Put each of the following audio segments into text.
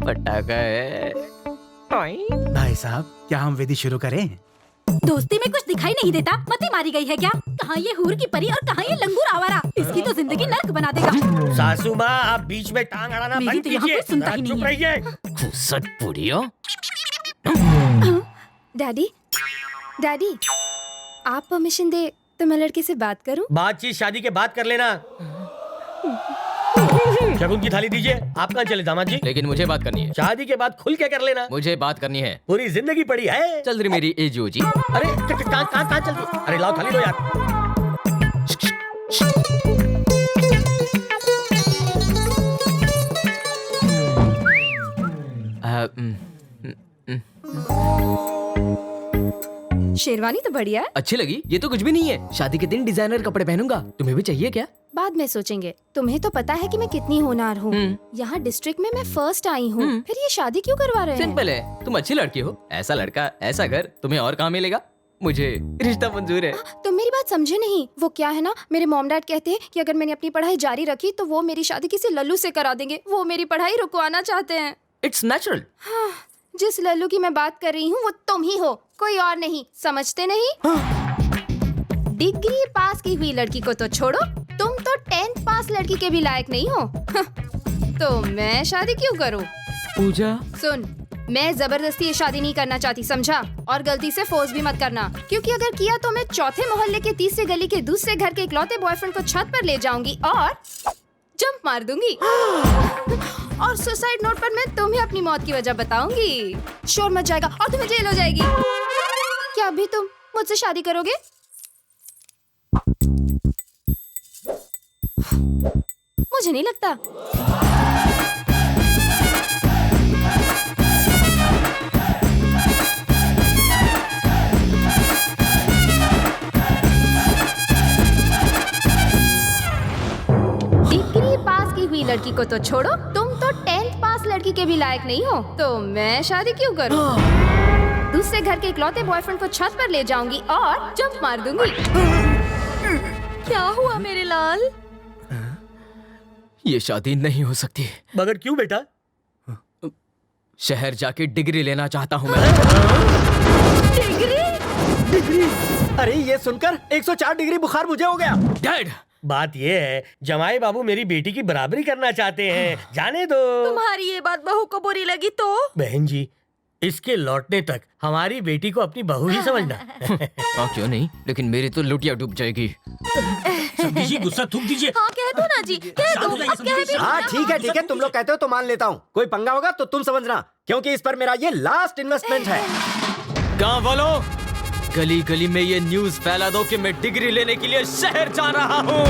पटाखा है। भाई साहब, क्या हम विधि शुरू करें? दोस्ती में कुछ दिखाई नहीं देता, मती मारी गई है क्या? कहाँ ये हूर की परी और कहाँ ये लंगूर आवारा? इसकी तो जिंदगी नर्क बना देगा। सासू माँ, आप बीच में टांग अड़ाना मेरी बंद तो यहाँ कीजिए। कोई सुनता ही नहीं चुप है। रहिए। घुसट पुड़ियो। डैडी, डैडी, आप परमिशन दे तो मैं लड़के से बात करूं? बातचीत शादी के बाद कर लेना। शगुन की थाली दीजिए। आप कहाँ चले दामाद जी? लेकिन मुझे बात करनी है। शादी के बाद खुल के कर लेना। मुझे बात करनी है। पूरी जिंदगी पड़ी है। चल रही मेरी एजो जी। अरे कहाँ चल रही? अरे लाओ थाली दो यार। शेरवानी तो बढ़िया है। अच्छी लगी? ये तो कुछ भी नहीं है। शादी के दिन डिजाइनर कपड़े पहनूंगा। तुम्हें भी चाहिए क्या? बाद में सोचेंगे। तुम्हें तो पता है कि मैं कितनी होनहार हूँ। यहाँ डिस्ट्रिक्ट में मैं फर्स्ट आई हूँ। फिर ये शादी क्यों करवा रहे हैं? सिंपल है, तुम अच्छी लड़की हो। ऐसा लड़का, ऐसा घर, तुम्हें और कहाँ मिलेगा? मुझे रिश्ता मंजूर है। तुम मेरी बात समझे नहीं। वो क्या है ना, मेरे मॉम डैड कहते हैं कि अगर मैंने अपनी पढ़ाई जारी रखी तो वो मेरी शादी किसी लल्लू से करा देंगे। वो मेरी पढ़ाई रुकवाना चाहते हैं। It's natural. जिस लल्लू की मैं बात कर रही हूँ वो तुम ही हो, कोई और नहीं। समझते नहीं? डिग्री पास की हुई लड़की को तो छोड़ो, तुम तो 10th पास लड़की के भी लायक नहीं हो। तो मैं शादी क्यों करूँ? पूजा, सुन, मैं जबरदस्ती ये शादी नहीं करना चाहती, समझा? और गलती से फोर्स भी मत करना, क्योंकि अगर किया तो मैं चौथे मोहल्ले के तीसरे गली के दूसरे घर के इकलौते बॉयफ्रेंड को छत पर ले जाऊंगी और जंप मार दूंगी। और सुसाइड नोट पर मैं तुम्हें अपनी मौत की वजह बताऊंगी। शोर मच जाएगा और तुम्हें जेल हो जाएगी। क्या अभी तुम मुझसे शादी करोगे? मुझे नहीं लगता। डिग्री पास की हुई लड़की को तो छोड़ो, तुम तो 10th पास लड़की के भी लायक नहीं हो। तो मैं शादी क्यों करूं? दूसरे घर के इकलौते बॉयफ्रेंड को छत पर ले जाऊंगी और जंप मार दूंगी। क्या हुआ मेरे लाल? ये शादी नहीं हो सकती। मगर क्यों बेटा? शहर जाके डिग्री लेना चाहता हूँ मैं। डिग्री? अरे ये सुनकर 104 डिग्री बुखार मुझे हो गया। डैड, बात ये है, जमाई बाबू मेरी बेटी की बराबरी करना चाहते हैं। जाने दो। तुम्हारी ये बात बहू को बुरी लगी तो? बहन जी, इसके लौटने तक हमारी बेटी को अपनी बहू ही समझना। हाँ क्यों नहीं, लेकिन मेरी तो लुटिया डूब जाएगी। जी गुस्सा थूक दीजिए। हाँ कह दो ना जी, कह दो। अब कह भी हाँ ठीक है, तुम लोग कहते हो तो मान लेता हूँ। कोई पंगा होगा तो तुम समझना, क्योंकि इस पर मेरा ये लास्ट इन्वेस्टमेंट है। गाँव वालों, गली गली में ये न्यूज फैला दो कि मैं डिग्री लेने के लिए शहर जा रहा हूँ।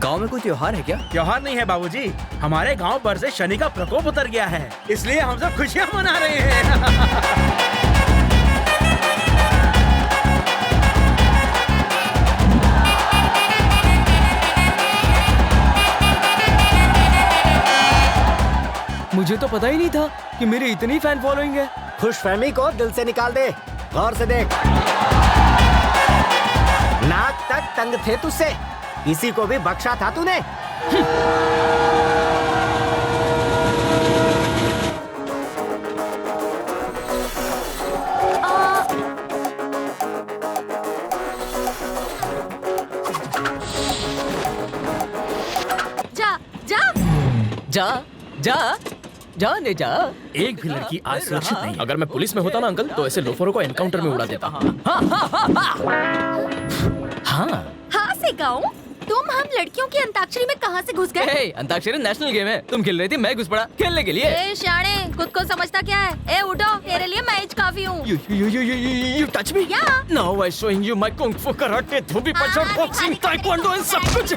गांव में कोई त्योहार है क्या? त्योहार नहीं है बाबूजी, हमारे गांव पर से शनि का प्रकोप उतर गया है, इसलिए हम सब खुशियां मना रहे हैं। मुझे तो पता ही नहीं था कि मेरी इतनी फैन फॉलोइंग है। खुशफहमी को दिल से निकाल दे, गौर से देख। नाक तक तंग थे तुझसे, इसी को भी बख्शा था तूने। जा जा जा जा जाने जा। एक भी लड़की आज सुरक्षित नहीं है। अगर मैं पुलिस में होता ना अंकल, तो ऐसे लोफरों को एनकाउंटर में उड़ा देता। हाँ हाँ से गाऊं? तुम हम लड़कियों की अंताक्षरी में कहाँ से घुस गए? हे, अंताक्षरी नेशनल गेम है। तुम खेल रही थी, मैं घुस पड़ा खेलने के लिए। ए शाणे, खुद को समझता क्या है? ए उठो, तेरे लिए मैं काफी हूँ। You touch me? Yeah. Now I'm showing you my kung fu, karate, Dhobi Punjab, boxing, taekwondo and सब कुछ।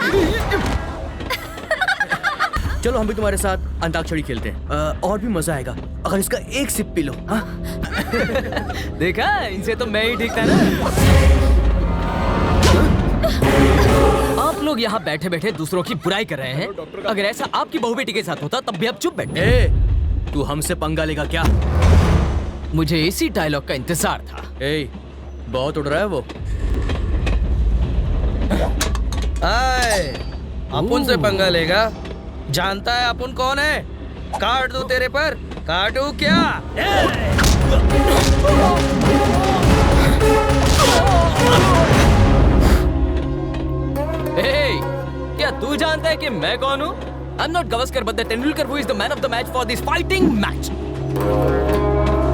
चलो हम भी तुम्हारे साथ अंताक्षरी खेलते हैं, और भी मजा आएगा अगर इसका एक सिप पी लो। हाँ? देखा, इनसे तो मैं ही ठीक था ना। आप लोग यहाँ बैठे बैठे दूसरों की बुराई कर रहे हैं। अगर ऐसा आपकी बहू बेटी के साथ होता तब भी आप चुप बैठे। तू हमसे पंगा लेगा क्या? मुझे इसी डायलॉग का इंतजार था। बहुत उड़ रहा है वो। आए, अपुन से पंगा लेगा? जानता है अपुन कौन है? काट दूं तेरे पर? काटूं क्या? Hey, क्या तू जानता है कि मैं कौन हूँ? I'm not Gavaskar, but the Tendulkar who is the man of the match for this fighting match.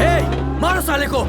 हे, मारो साले को!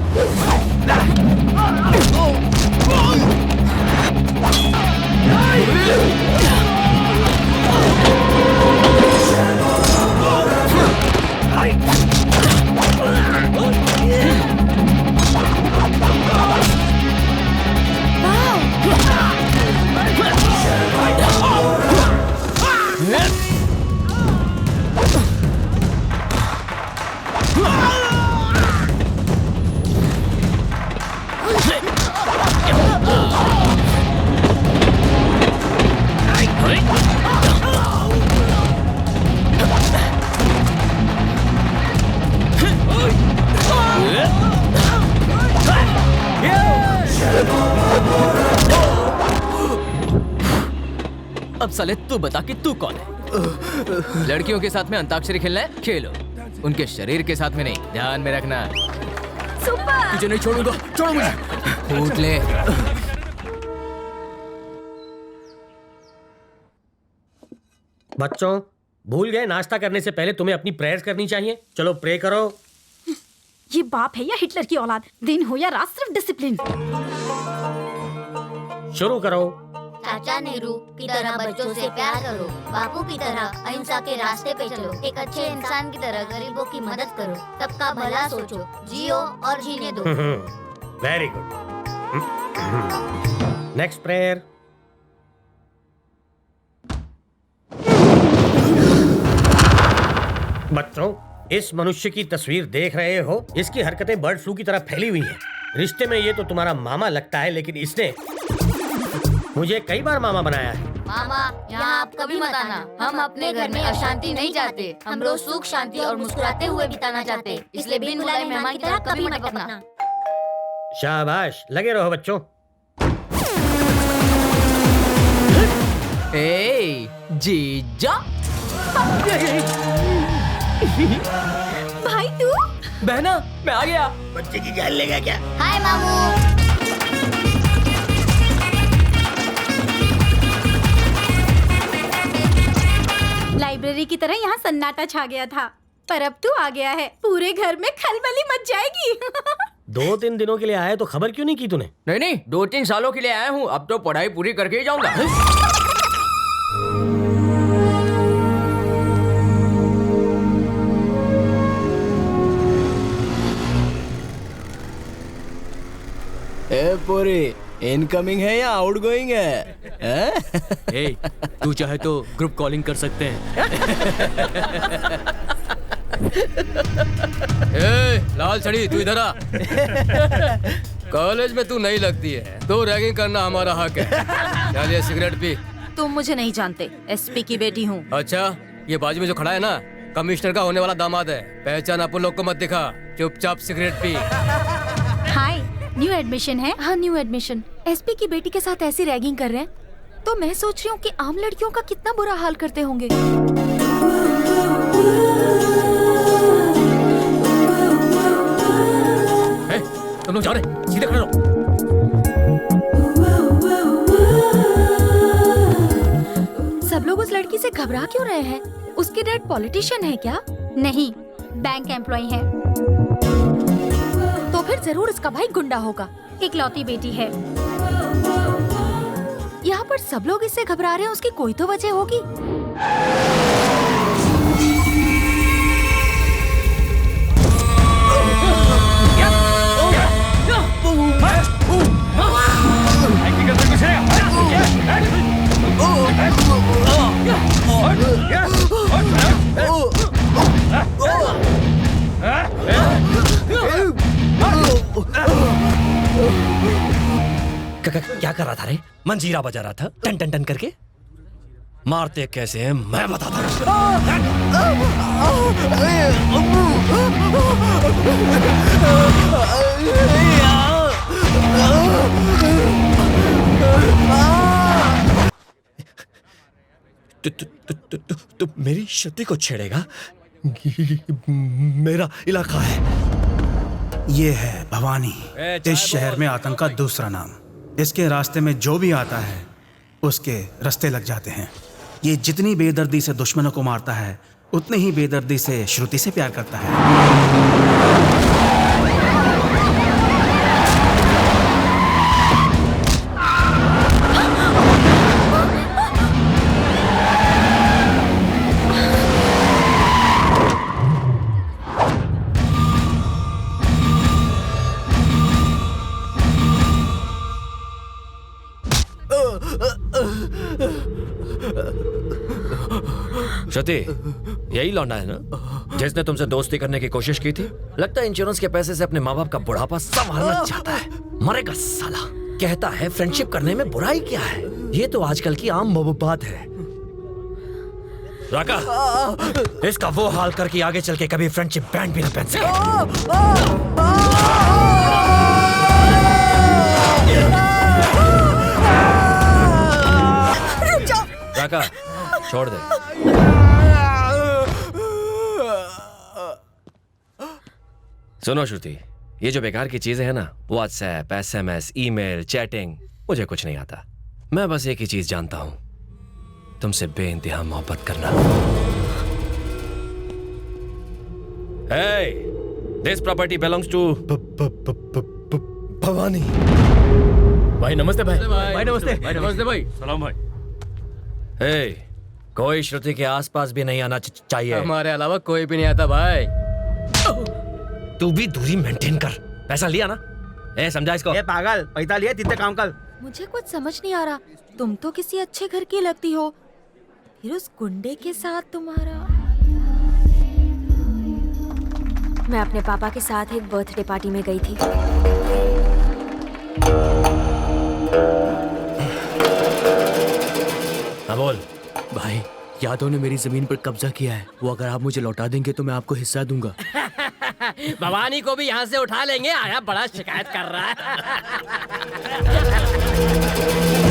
अब साले तू बता कि तू कौन है? लड़कियों के साथ में अंताक्षरी खेलना है? खेलो, उनके शरीर के साथ में नहीं, ध्यान में रखना। सुपर। तुझे नहीं छोड़ूंगा, छोड़ो मुझे। फूट ले। बच्चों, भूल गए नाश्ता करने से पहले तुम्हें अपनी प्रेयर्स करनी चाहिए। चलो प्रे करो। ये बाप है या हिटलर की औलाद, दिन हो या रात सिर्फ डिसिप्लिन। शुरू करो। चाचा नेहरू की तरह बच्चों से प्यार करो, बापू की तरह अहिंसा के रास्ते पे चलो, एक अच्छे इंसान की तरह गरीबों की मदद करो, सबका भला सोचो, जियो और जीने दो। Very good. Next prayer. बच्चों, इस मनुष्य की तस्वीर देख रहे हो? इसकी हरकतें बर्ड फ्लू की तरह फैली हुई हैं। रिश्ते में ये तो तुम्हारा मामा लगता है, लेकिन इसने मुझे कई बार मामा बनाया है। मामा, यहाँ आप कभी मत आना। हम अपने घर में अशांति नहीं चाहते। हम रोज सुख शांति और मुस्कुराते हुए बिताना चाहते, इसलिए बिन बुलाए मेहमान की तरह कभी मत बकना। शाबाश, लगे रहो बच्चों। ए, जीजा। भाई तू? बहना, मैं आ गया। बच्चे की जान लेगा क्या? हाय मामू। लाइब्रेरी की तरह यहाँ सन्नाटा छा गया था, पर अब तू आ गया है, पूरे घर में खलबली मच जाएगी। 2-3 दिनों के लिए आया तो खबर क्यों नहीं की तूने? नहीं, 2-3 सालों के लिए आया हूँ। अब तो पढ़ाई पूरी करके ही जाऊंगा। ए पूरी, इनकमिंग है या आउटगोइंग है? ए, तू चाहे तो ग्रुप कॉलिंग कर सकते हैं। ए, लाल छड़ी, तू इधर आ। कॉलेज में तू नहीं लगती है, तो रैगिंग करना हमारा हक है। चलिए सिगरेट पी। तुम मुझे नहीं जानते, एसपी की बेटी हूँ। अच्छा, ये बाजू में जो खड़ा है ना, कमिश्नर का होने वाला दामाद है। पहचान अपन लोग को मत दिखा, चुपचाप सिगरेट पी। हाय, न्यू एडमिशन है? हाँ, न्यू एडमिशन। एसपी की बेटी के साथ ऐसी रैगिंग कर रहे हैं, तो मैं सोच रही हूँ कि आम लड़कियों का कितना बुरा हाल करते होंगे। तुम लोग जा रहे, सीधे खड़े रहो। सब लोग उस लड़की से घबरा क्यों रहे हैं? उसके डैड पॉलिटिशियन है क्या? नहीं, बैंक एम्प्लॉय है। तो फिर जरूर उसका भाई गुंडा होगा। इकलौती बेटी है। यहाँ पर सब लोग इससे घबरा रहे हैं, उसकी कोई तो वजह होगी। क्या कर रहा था रे? मंजीरा बजा रहा था टन टन टन करके। मारते कैसे हैं मैं बताता हूँ। तू मेरी श्रुति को छेड़ेगा? मेरा इलाका है। ये है भवानी, इस शहर में आतंक का दूसरा नाम। इसके रास्ते में जो भी आता है उसके रास्ते लग जाते हैं। ये जितनी बेदर्दी से दुश्मनों को मारता है उतनी ही बेदर्दी से श्रुति से प्यार करता है। श्रुति, यही लौंडा है ना जिसने तुमसे दोस्ती करने की कोशिश की थी? लगता है इंश्योरेंस के पैसे से अपने माँ बाप का बुढ़ापा संभालना चाहता है। मरेगा साला। कहता है फ्रेंडशिप करने में बुराई क्या है। ये तो आजकल की आम बात है। राका, इसका वो हाल करके आगे चल के कभी फ्रेंडशिप बैंड भी ना पहन सके। राका, छोड़ दे। सुनो श्रुति, ये जो बेकार की चीजें हैं ना, व्हाट्सएप, SMS, ईमेल, चैटिंग, मुझे कुछ नहीं आता। मैं बस एक ही चीज जानता हूं, तुमसे बेइंतहा मोहब्बत करना। Hey, this property belongs to Bhavani. भाई नमस्ते भाई। भाई नमस्ते। भाई नमस्ते भाई। सलाम भाई। Hey, कोई श्रुति के आसपास भी नहीं आना चाहिए। हमारे अलावा कोई भी नहीं आता भाई। तू भी दूरी मेंटेन कर। पैसा लिया ना? समझा इसको? ये पागल, पैसा लिया तिथे काम कर। मुझे कुछ समझ नहीं आ रहा। तुम तो किसी अच्छे घर की लगती हो, फिर उस गुंडे के साथ तुम्हारा। मैं अपने पापा के साथ एक बर्थडे पार्टी में गई थी। हाँ बोल। भाई, यादव ने मेरी जमीन पर कब्जा किया है। वो अगर आप मुझे लौटा देंगे तो मैं आपको हिस्सा दूंगा। भवानी को भी यहाँ से उठा लेंगे। आया बड़ा शिकायत कर रहा है।